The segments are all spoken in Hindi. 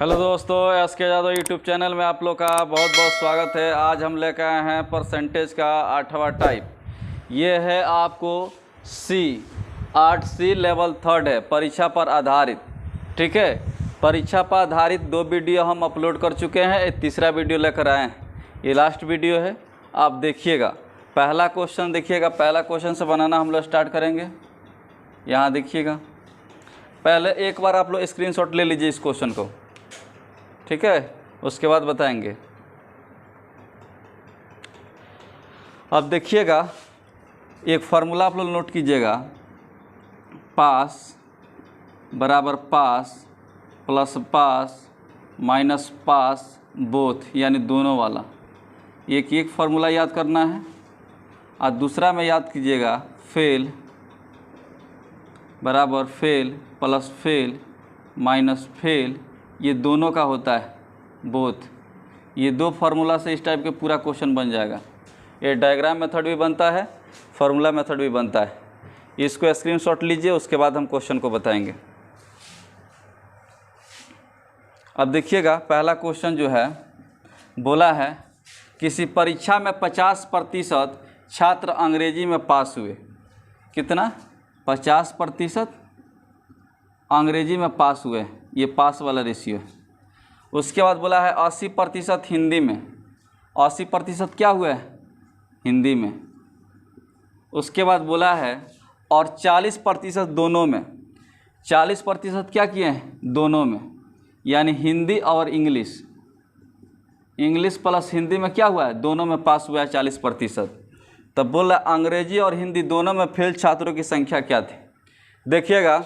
हेलो दोस्तों, एस के यादव यूट्यूब चैनल में आप लोग का बहुत बहुत स्वागत है। आज हम लेकर आए हैं परसेंटेज का 8वां टाइप। ये है आपको आठ सी लेवल 3 है, परीक्षा पर आधारित। ठीक है, परीक्षा पर आधारित 2 वीडियो हम अपलोड कर चुके हैं, एक तीसरा वीडियो लेकर आए हैं। ये लास्ट वीडियो है, आप देखिएगा। पहला क्वेश्चन देखिएगा, पहला क्वेश्चन से बनाना हम लोग स्टार्ट करेंगे। यहाँ देखिएगा, पहले एक बार आप लोग स्क्रीनशॉट ले लीजिए इस क्वेश्चन को, ठीक है, उसके बाद बताएंगे। अब देखिएगा, एक फार्मूला आप लोग नोट कीजिएगा। पास बराबर पास प्लस पास माइनस पास बोथ, यानी दोनों वाला। एक फार्मूला याद करना है। और दूसरा में याद कीजिएगा, फेल बराबर fail plus fail minus fail, ये दोनों का होता है बोथ। ये 2 फार्मूला से इस टाइप के पूरा क्वेश्चन बन जाएगा। ये डायग्राम मेथड भी बनता है, फार्मूला मेथड भी बनता है। इसको स्क्रीनशॉट लीजिए, उसके बाद हम क्वेश्चन को बताएंगे। अब देखिएगा, पहला क्वेश्चन जो है बोला है, किसी परीक्षा में 50% छात्र अंग्रेजी में पास हुए। कितना? 50% अंग्रेजी में पास हुए, ये पास वाला रेशियो है। उसके बाद बोला है 80% हिंदी में। 80% क्या हुआ है? हिंदी में। उसके बाद बोला है और 40% दोनों में। 40% क्या किए हैं? दोनों में, यानी हिंदी और इंग्लिश। इंग्लिश प्लस हिंदी में क्या हुआ है? दोनों में पास हुआ है 40%। तब बोला अंग्रेजी और हिंदी दोनों में फेल छात्रों की संख्या क्या थी। देखिएगा,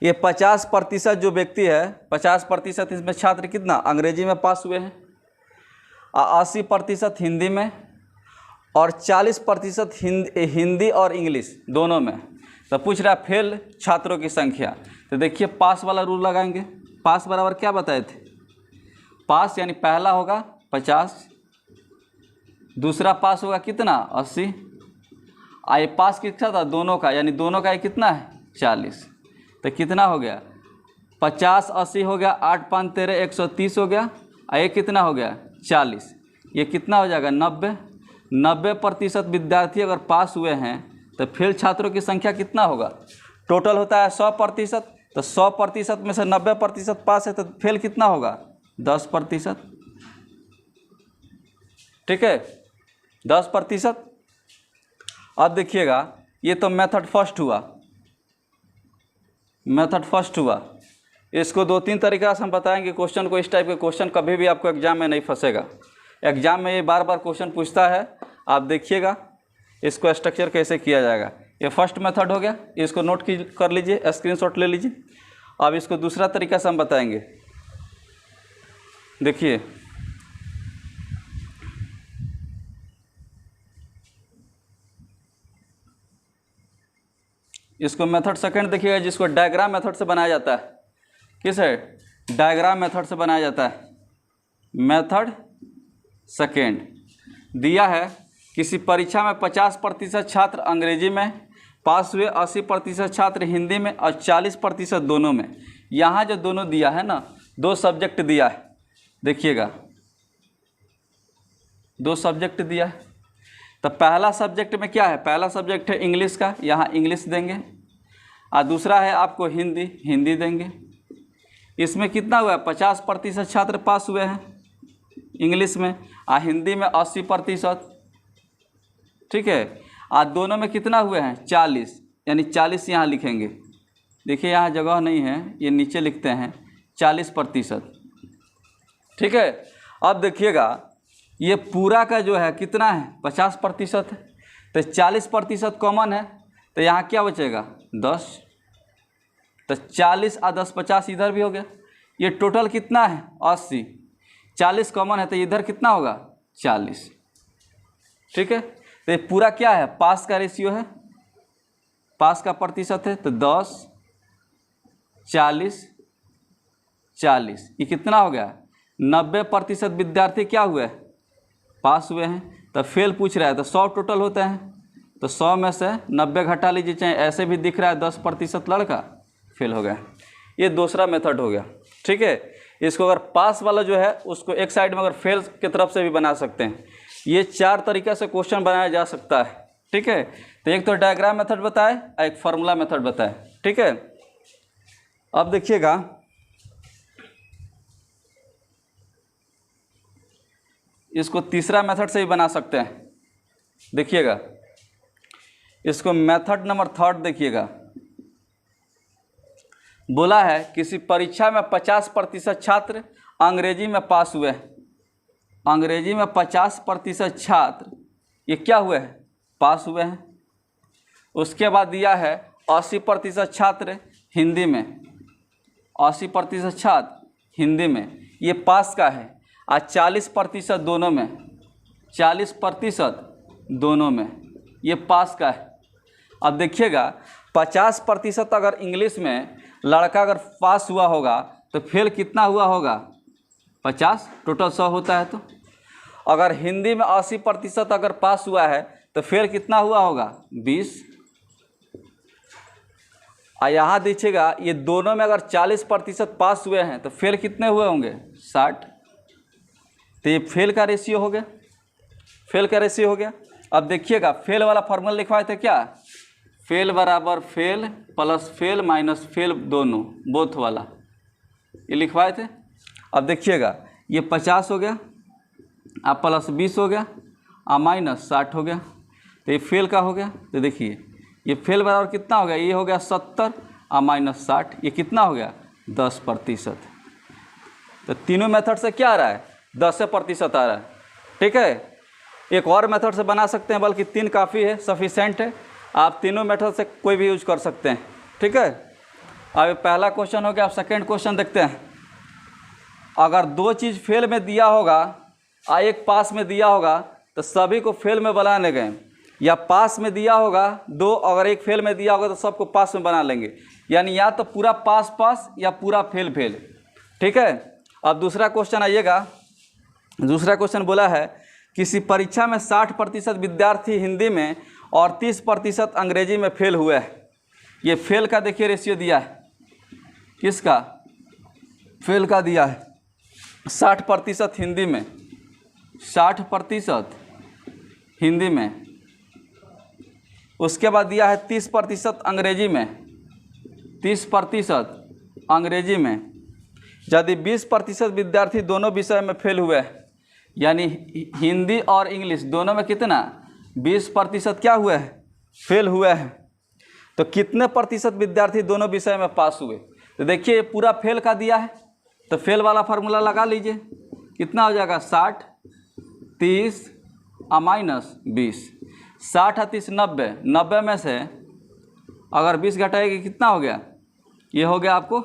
ये 50% जो व्यक्ति है, 50% इसमें छात्र कितना अंग्रेजी में पास हुए हैं, 80% हिंदी में, और 40% हिंदी और इंग्लिश दोनों में। तो पूछ रहा है फेल छात्रों की संख्या। तो देखिए, पास वाला रूल लगाएंगे। पास बराबर क्या बताए थे? पास यानी पहला होगा 50, दूसरा पास होगा कितना? 80। ये पास कितना था? दोनों का, यानी दोनों का ये कितना है? 40। तो कितना हो गया? 50 80 हो गया, 8 5 13 130 हो गया। और ये कितना हो गया? 40। ये कितना हो जाएगा? 90। 90% विद्यार्थी अगर पास हुए हैं तो फेल छात्रों की संख्या कितना होगा? टोटल होता है 100%। तो 100% में से 90% पास है, तो फेल कितना होगा? 10%। ठीक है, 10%। अब देखिएगा, ये तो मेथड फर्स्ट हुआ। मेथड फर्स्ट हुआ। इसको 2-3 तरीका से हम बताएंगे क्वेश्चन को। इस टाइप के क्वेश्चन कभी भी आपको एग्जाम में नहीं फंसेगा। एग्जाम में ये बार बार क्वेश्चन पूछता है, आप देखिएगा इसको स्ट्रक्चर कैसे किया जाएगा। ये फर्स्ट मेथड हो गया, इसको नोट कर लीजिए, स्क्रीनशॉट ले लीजिए। अब इसको दूसरा तरीका से हम बताएंगे। देखिए, इसको मेथड सेकंड देखिएगा, जिसको डायग्राम मेथड से बनाया जाता है। किस है? डायग्राम मेथड से बनाया जाता है। मेथड सेकंड दिया है, किसी परीक्षा में 50% छात्र अंग्रेजी में पास हुए, 80% छात्र हिंदी में और 40% दोनों में। यहाँ जो दोनों दिया है ना, 2 सब्जेक्ट दिया है। देखिएगा, 2 सब्जेक्ट दिया है। तो पहला सब्जेक्ट में क्या है? पहला सब्जेक्ट है इंग्लिश का, यहाँ इंग्लिश देंगे। और दूसरा है आपको हिंदी, हिंदी देंगे। इसमें कितना हुआ है? 50% छात्र पास हुए हैं इंग्लिश में, और हिंदी में 80%। ठीक है, और दोनों में कितना हुए हैं? 40, यानी 40 यहाँ लिखेंगे। देखिए, यहाँ जगह नहीं है, ये नीचे लिखते हैं 40%। ठीक है, अब देखिएगा, ये पूरा का जो है कितना है? 50% है। तो 40% कॉमन है, तो यहाँ क्या बचेगा? 10। तो 40 और 10 50 इधर भी हो गया। ये टोटल कितना है? 80। 40 कॉमन है, तो इधर कितना होगा? 40। ठीक है, तो ये पूरा क्या है? पास का रेशियो है, पास का प्रतिशत है। तो 10 40 40, ये कितना हो गया? 90% विद्यार्थी क्या हुए? पास हुए हैं। तो फेल पूछ रहा है, तो 100 टोटल होते हैं। तो 100 में से 90 घटा लीजिए, चाहे ऐसे भी दिख रहा है 10% लड़का फेल हो गया। ये दूसरा मेथड हो गया। ठीक है, इसको अगर पास वाला जो है उसको एक साइड में अगर फेल की तरफ से भी बना सकते हैं। ये 4 तरीके से क्वेश्चन बनाया जा सकता है, ठीक है। तो एक तो डायग्राम मेथड बताए, एक फार्मूला मेथड बताए, ठीक है। अब देखिएगा, इसको तीसरा मेथड से भी बना सकते हैं। देखिएगा, इसको मेथड नंबर 3 देखिएगा। बोला है किसी परीक्षा में 50% छात्र अंग्रेजी में पास हुए हैं। अंग्रेजी में 50% छात्र ये क्या हुए हैं, पास हुए हैं। उसके बाद दिया है 80% छात्र हिंदी में, 80% छात्र हिंदी में, ये पास का है। और 40% दोनों में, 40% दोनों में, ये पास का है। अब देखिएगा 50% अगर इंग्लिश में लड़का अगर पास हुआ होगा तो फेल कितना हुआ होगा, 50, टोटल 100 होता है। तो अगर हिंदी में 80% अगर पास हुआ है तो फेल कितना हुआ होगा, 20। और यहाँ देखिएगा ये दोनों में अगर 40% पास हुए हैं तो फेल कितने हुए होंगे, 60। तो ये फेल का रेशियो हो गया, फेल का रेशियो हो गया। अब देखिएगा फेल वाला फार्मूला लिखवाए थे क्या, फेल बराबर fail plus fail minus fail दोनों, बोथ वाला ये लिखवाए थे। अब देखिएगा ये 50 हो गया, अब प्लस 20 हो गया, और माइनस 60 हो गया। तो ये फेल का हो गया। तो देखिए ये फेल बराबर कितना हो गया, ये हो गया 70 और माइनस 60, ये कितना हो गया, 10%। तो तीनों मेथड से क्या आ रहा है, 10% आ रहा है, ठीक है। एक और मेथड से बना सकते हैं, बल्कि 3 काफ़ी है, सफिशेंट है। आप तीनों मेथड से कोई भी यूज कर सकते हैं, ठीक है। अब पहला क्वेश्चन हो गया। अब सेकेंड क्वेश्चन देखते हैं। अगर 2 चीज़ फेल में दिया होगा और एक पास में दिया होगा तो सभी को फेल में बनाने गए, या पास में दिया होगा 2, अगर एक फेल में दिया होगा तो सबको पास में बना लेंगे। यानी या तो पूरा पास पास या पूरा फेल फेल, ठीक है। अब दूसरा क्वेश्चन आइएगा। दूसरा क्वेश्चन बोला है किसी परीक्षा में 60% विद्यार्थी हिंदी में और 30% अंग्रेजी में फेल हुए हैं। ये फेल का देखिए रेशियो दिया है, किसका, फेल का दिया है 60% हिंदी में, 60% हिंदी में। उसके बाद दिया है 30% अंग्रेजी में, 30% अंग्रेजी में। यदि 20% विद्यार्थी दोनों विषय में फेल हुए हैं, यानी हिंदी और इंग्लिश दोनों में कितना, 20% क्या हुए हैं, फेल हुए हैं, तो कितने प्रतिशत विद्यार्थी दोनों विषय में पास हुए। तो देखिए पूरा फेल का दिया है, तो फेल वाला फार्मूला लगा लीजिए, कितना हो जाएगा, 60, 30 और माइनस 20। 60 और 30 90, 90 में से अगर 20 घटाएगी कितना हो गया, ये हो गया आपको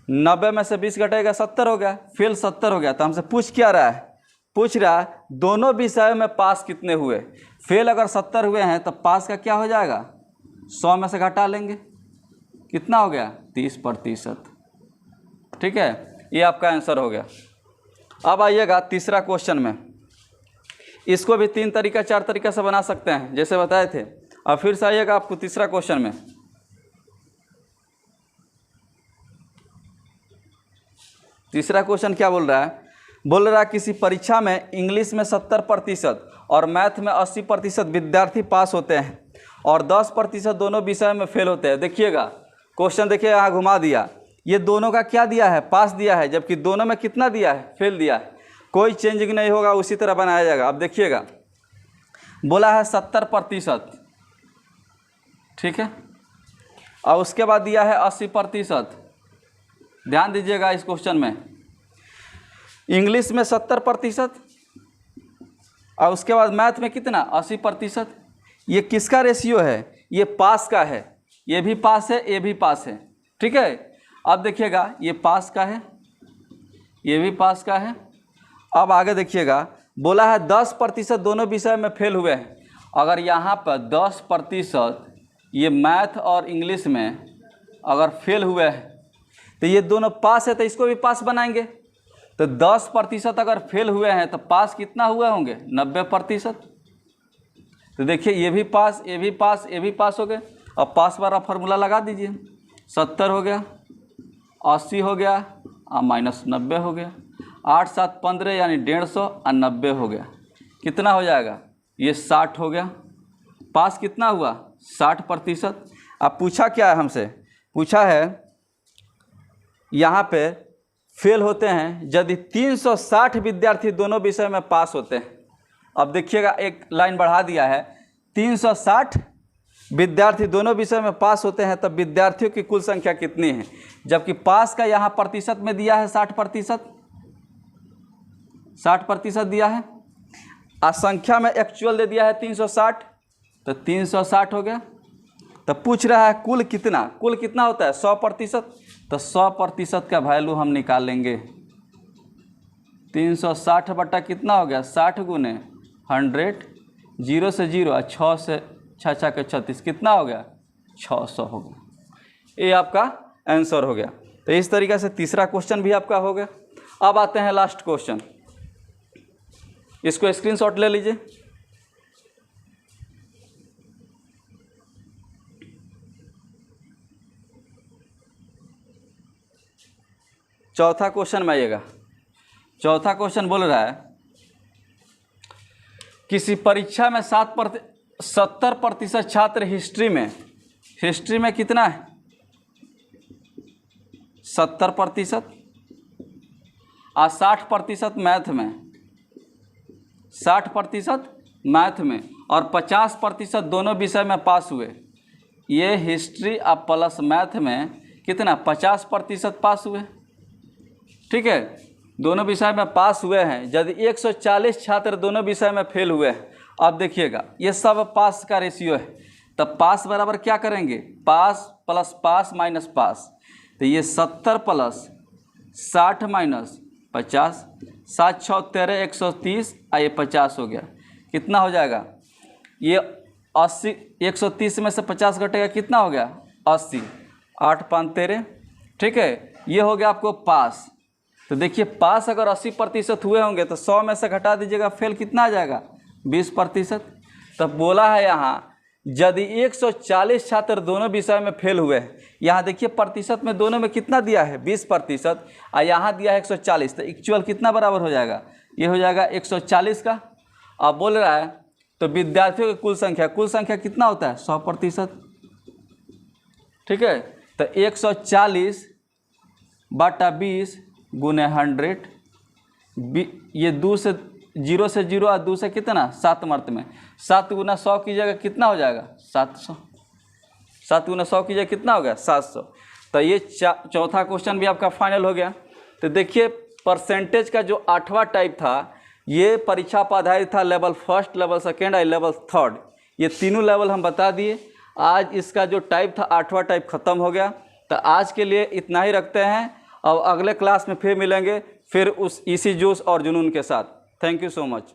90 में से 20 घटाएगा 70 हो गया, फेल 70 हो गया। तो हमसे पूछ क्या रहा है, पूछ रहा है दोनों विषयों में पास कितने हुए। फेल अगर 70 हुए हैं तो पास का क्या हो जाएगा, 100 में से घटा लेंगे, कितना हो गया, 30%, ठीक है। ये आपका आंसर हो गया। अब आइएगा तीसरा क्वेश्चन में। इसको भी 3 तरीका 4 तरीका से बना सकते हैं जैसे बताए थे। अब फिर से आइएगा आपको तीसरा क्वेश्चन में। तीसरा क्वेश्चन क्या बोल रहा है, बोल रहा है किसी परीक्षा में इंग्लिश में 70% और मैथ में 80% विद्यार्थी पास होते हैं और 10% दोनों विषय में फेल होते हैं। देखिएगा क्वेश्चन देखिए, यहाँ घुमा दिया, ये दोनों का क्या दिया है, पास दिया है, जबकि दोनों में कितना दिया है, फेल दिया है। कोई चेंजिंग नहीं होगा, उसी तरह बनाया जाएगा। अब देखिएगा बोला है 70%, ठीक है, और उसके बाद दिया है 80%। ध्यान दीजिएगा इस क्वेश्चन में, इंग्लिश में 70% और उसके बाद मैथ में कितना, 80%। ये किसका रेशियो है, ये पास का है, ये भी पास है, ये भी पास है, ठीक है। अब देखिएगा ये पास का है, ये भी पास का है। अब आगे देखिएगा बोला है 10% दोनों विषय में फेल हुए हैं। अगर यहाँ पर 10% ये मैथ और इंग्लिश में अगर फेल हुए हैं तो ये दोनों पास है, तो इसको भी पास बनाएंगे। तो 10% अगर फेल हुए हैं तो पास कितना हुए होंगे, 90%। तो देखिए ये भी पास, ये भी पास, ये भी पास हो गए। अब पास वाला फार्मूला लगा दीजिए, 70 हो गया, 80 हो गया माइनस 90 हो गया। 8 7 15 यानी 150 और 90 हो गया। कितना हो जाएगा? ये 60 हो गया। पास कितना हुआ? 60%। अब पूछा क्या है हमसे? पूछा है यहाँ पे फेल होते हैं यदि 360 विद्यार्थी दोनों विषय में पास होते हैं। अब देखिएगा एक लाइन बढ़ा दिया है, 360 विद्यार्थी दोनों विषय में पास होते हैं तब विद्यार्थियों की कुल संख्या कितनी है? जबकि पास का यहाँ प्रतिशत में दिया है 60%, 60% दिया है और संख्या में एक्चुअल दे दिया है 360, तो 360 हो गया। तो पूछ रहा है कुल कितना? कुल कितना होता है? 100%। तो 100% का वैल्यू हम निकाल लेंगे। 360 बटा कितना हो गया? 60 गुने 100, 0 से 0 और 6 से 6 के 36, कितना हो गया? 600 हो गया। ये आपका आंसर हो गया। तो इस तरीके से तीसरा क्वेश्चन भी आपका हो गया। अब आते हैं लास्ट क्वेश्चन, इसको स्क्रीनशॉट ले लीजिए। चौथा क्वेश्चन में आइएगा। चौथा क्वेश्चन बोल रहा है किसी परीक्षा में 70% छात्र हिस्ट्री में कितना है? 70% और 60% मैथ में, 60% मैथ में और 50% दोनों विषय में पास हुए। ये हिस्ट्री और प्लस मैथ में कितना? 50% पास हुए। ठीक है, दोनों विषय में पास हुए हैं। यदि 140 छात्र दोनों विषय में फेल हुए हैं, अब देखिएगा ये सब पास का रेशियो है, तब पास बराबर क्या करेंगे? पास प्लस पास माइनस पास। तो ये 70 प्लस 60 माइनस 50, 7 6 13 130 और ये 50 हो गया। कितना हो जाएगा? ये 80, 130 में से 50 घटेगा, कितना हो गया? 80, 8 5 13। ठीक है, ये हो गया आपको पास। तो देखिए पास अगर 80% हुए होंगे तो 100 में से घटा दीजिएगा, फेल कितना आ जाएगा? 20%। तब बोला है यहाँ यदि 140 छात्र दोनों विषय में फेल हुए हैं, यहाँ देखिए प्रतिशत में दोनों में कितना दिया है? 20% और यहाँ दिया है 140, तो एक्चुअल कितना बराबर हो जाएगा? ये हो जाएगा 140 का। अब बोल रहा है तो विद्यार्थियों की कुल संख्या कितना होता है? 100%। ठीक है, तो 140 बटा 20 गुने 100, ये 2 से 0 से 0 और 2 से कितना? 7 मर्त में 7 गुना 100 कीजिएगा, कितना हो जाएगा? 700। 7 गुना 100 कीजिएगा, कितना हो गया? 700। तो ये चौथा क्वेश्चन भी आपका फाइनल हो गया। तो देखिए परसेंटेज का जो 8वां टाइप था, ये परीक्षा पर आधारित था, लेवल 1, लेवल 2 और लेवल 3। ये तीनों लेवल हम बता दिए। आज इसका जो टाइप था 8वां टाइप ख़त्म हो गया। तो आज के लिए इतना ही रखते हैं। अब अगले क्लास में फिर मिलेंगे, फिर उस इसी जोश और जुनून के साथ। Thank you so much.